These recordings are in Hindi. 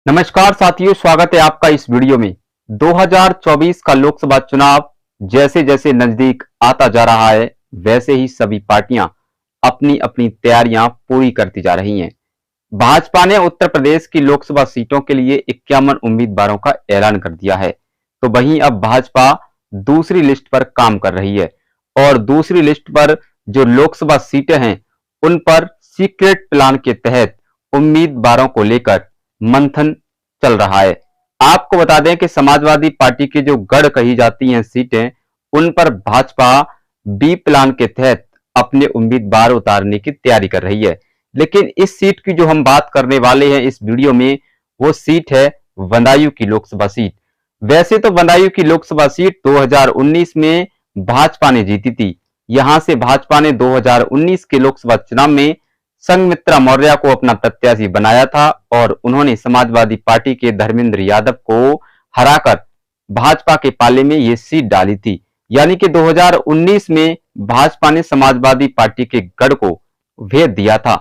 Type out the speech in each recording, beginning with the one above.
नमस्कार साथियों, स्वागत है आपका इस वीडियो में। 2024 का लोकसभा चुनाव जैसे जैसे नजदीक आता जा रहा है, वैसे ही सभी पार्टियां अपनी अपनी तैयारियां पूरी करती जा रही हैं। भाजपा ने उत्तर प्रदेश की लोकसभा सीटों के लिए 51 उम्मीदवारों का ऐलान कर दिया है, तो वहीं अब भाजपा दूसरी लिस्ट पर काम कर रही है और दूसरी लिस्ट पर जो लोकसभा सीटें हैं, उन पर सीक्रेट प्लान के तहत उम्मीदवारों को लेकर मंथन चल रहा है। आपको बता दें कि समाजवादी पार्टी की जो गढ़ कही जाती हैं सीटें, उन पर भाजपा बी प्लान के तहत अपने उम्मीदवार उतारने की तैयारी कर रही है। लेकिन इस सीट की जो हम बात करने वाले हैं इस वीडियो में, वो सीट है बदायूं की लोकसभा सीट। वैसे तो बदायूं की लोकसभा सीट 2019 में भाजपा ने जीती थी। यहां से भाजपा ने 2019 के लोकसभा चुनाव में संघमित्रा मौर्य को अपना प्रत्याशी बनाया था और उन्होंने समाजवादी पार्टी के धर्मेंद्र यादव को हराकर भाजपा के पाले में ये सीट डाली थी। यानी कि 2019 में भाजपा ने समाजवादी पार्टी के गढ़ को भेद दिया था।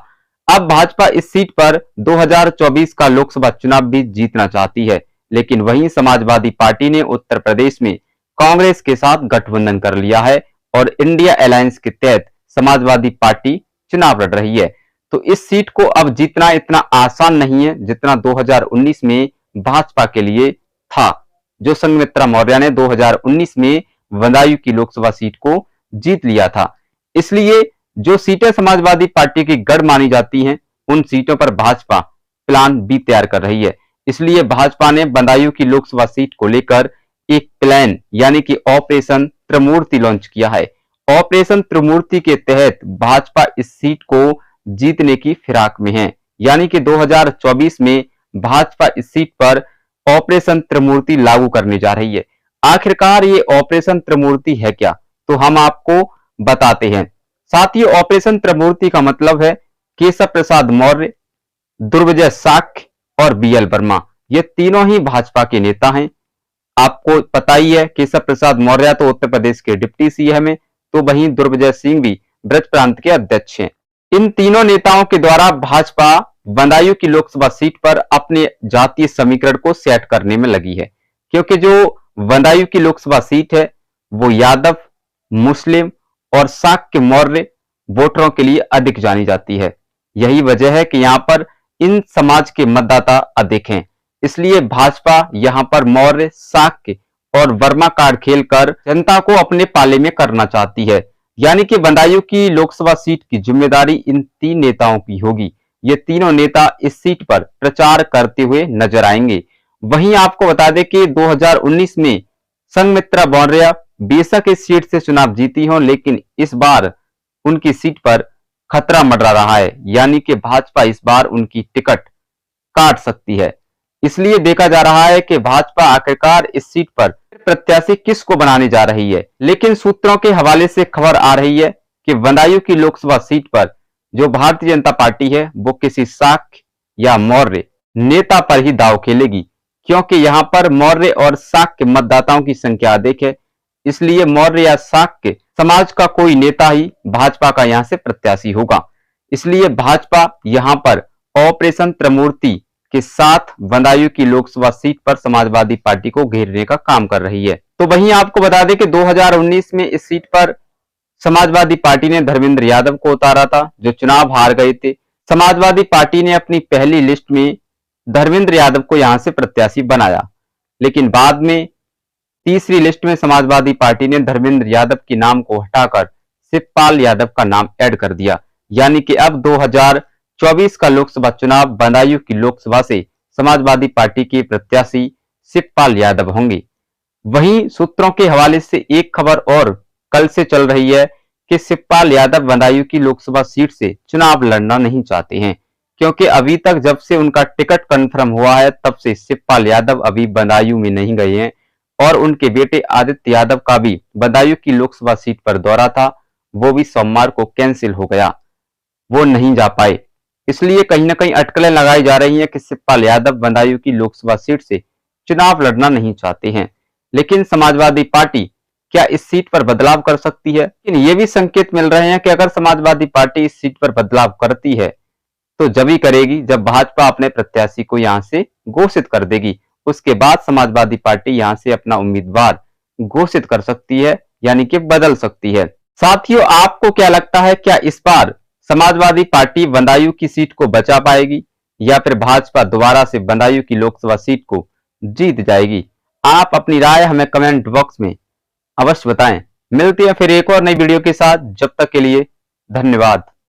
अब भाजपा इस सीट पर 2024 का लोकसभा चुनाव भी जीतना चाहती है, लेकिन वहीं समाजवादी पार्टी ने उत्तर प्रदेश में कांग्रेस के साथ गठबंधन कर लिया है और इंडिया अलायंस के तहत समाजवादी पार्टी चुनाव लड़ रही है। तो इस सीट को अब जीतना इतना आसान नहीं है जितना 2019 में भाजपा के लिए था, जो संघमित्रा मौर्य ने 2019 में बदायूं की लोकसभा सीट को जीत लिया था। इसलिए जो सीटें समाजवादी पार्टी की गढ़ मानी जाती हैं, उन सीटों पर भाजपा प्लान बी तैयार कर रही है। इसलिए भाजपा ने बदायूं की लोकसभा सीट को लेकर एक प्लान यानी कि ऑपरेशन त्रिमूर्ति लॉन्च किया है। ऑपरेशन त्रिमूर्ति के तहत भाजपा इस सीट को जीतने की फिराक में है। यानी कि 2024 में भाजपा इस सीट पर ऑपरेशन त्रिमूर्ति लागू करने जा रही है। आखिरकार ये ऑपरेशन त्रिमूर्ति है क्या, तो हम आपको बताते हैं। साथियों, ऑपरेशन त्रिमूर्ति का मतलब है केशव प्रसाद मौर्य, दुर्विजय साक्य और बीएल वर्मा, ये तीनों ही भाजपा के नेता हैं। आपको पता ही है, केशव प्रसाद मौर्य तो उत्तर प्रदेश के डिप्टी सीएम है, तो वहीं दुर्विजय सिंह भी ब्रज प्रांत के अध्यक्ष हैं। इन तीनों नेताओं के द्वारा भाजपा बदायूं की लोकसभा सीट पर अपने जातीय समीकरण को सेट करने में लगी है, क्योंकि जो बदायूं की लोकसभा सीट है वो यादव, मुस्लिम और शाक्य मौर्य वोटरों के लिए अधिक जानी जाती है। यही वजह है कि यहां पर इन समाज के मतदाता अधिक हैं। इसलिए भाजपा यहां पर मौर्य, शाक्य और वर्मा कार्ड खेलकर जनता को अपने पाले में करना चाहती है। यानी कि बदायूं की लोकसभा सीट की जिम्मेदारी इन तीन नेताओं की होगी। ये तीनों नेता इस सीट पर प्रचार करते हुए नजर आएंगे। वहीं आपको बता दें कि 2019 में संघमित्रा मौर्य बेशक इस सीट से चुनाव जीती हो, लेकिन इस बार उनकी सीट पर खतरा मंडरा रहा है। यानी कि भाजपा इस बार उनकी टिकट काट सकती है। इसलिए देखा जा रहा है कि भाजपा आखिरकार इस सीट पर प्रत्याशी किसको बनाने जा रही है। लेकिन सूत्रों के हवाले से खबर आ रही है कि बदायूं की लोकसभा सीट पर जो भारतीय जनता पार्टी है वो किसी शाक्य या मौर्य नेता पर ही दांव खेलेगी, क्योंकि यहां पर मौर्य और शाक्य मतदाताओं की संख्या अधिक है। इसलिए मौर्य या शाक्य समाज का कोई नेता ही भाजपा का यहां से प्रत्याशी होगा। इसलिए भाजपा यहां पर ऑपरेशन त्रिमूर्ति के साथ बदायूं की लोकसभा सीट पर समाजवादी पार्टी को घेरने का काम कर रही है। तो वहीं आपको बता दें कि 2019 में इस सीट पर समाजवादी पार्टी ने धर्मेंद्र यादव को उतारा था, जो चुनाव हार गए थे। समाजवादी पार्टी ने अपनी पहली लिस्ट में धर्मेंद्र यादव को यहां से प्रत्याशी बनाया, लेकिन बाद में तीसरी लिस्ट में समाजवादी पार्टी ने धर्मेंद्र यादव के नाम को हटाकर शिवपाल यादव का नाम ऐड कर दिया। यानी कि अब 2024 का लोकसभा चुनाव बदायूं की लोकसभा से समाजवादी पार्टी के प्रत्याशी शिवपाल यादव होंगे। वहीं सूत्रों के हवाले से एक खबर और कल से चल रही है कि शिवपाल यादव बदायूं की लोकसभा सीट से चुनाव लड़ना नहीं चाहते हैं, क्योंकि अभी तक जब से उनका टिकट कंफर्म हुआ है तब से शिवपाल यादव अभी बदायूं में नहीं गए हैं और उनके बेटे आदित्य यादव का भी बदायूं की लोकसभा सीट पर दौरा था, वो भी सोमवार को कैंसिल हो गया, वो नहीं जा पाए। इसलिए कहीं ना कहीं अटकलें लगाई जा रही हैं कि शिवपाल यादव बदायूं की लोकसभा सीट से चुनाव लड़ना नहीं चाहते हैं। लेकिन समाजवादी पार्टी क्या इस सीट पर बदलाव कर सकती है? लेकिन ये भी संकेत मिल रहे हैं कि अगर समाजवादी पार्टी इस सीट पर बदलाव करती है तो जब ही करेगी जब भाजपा अपने प्रत्याशी को यहां से घोषित कर देगी। उसके बाद समाजवादी पार्टी यहां से अपना उम्मीदवार घोषित कर सकती है, यानी कि बदल सकती है। साथियों, आपको क्या लगता है, क्या इस बार समाजवादी पार्टी बदायूं की सीट को बचा पाएगी या फिर भाजपा दोबारा से बदायूं की लोकसभा सीट को जीत जाएगी? आप अपनी राय हमें कमेंट बॉक्स में अवश्य बताएं। मिलते हैं फिर एक और नई वीडियो के साथ, जब तक के लिए धन्यवाद।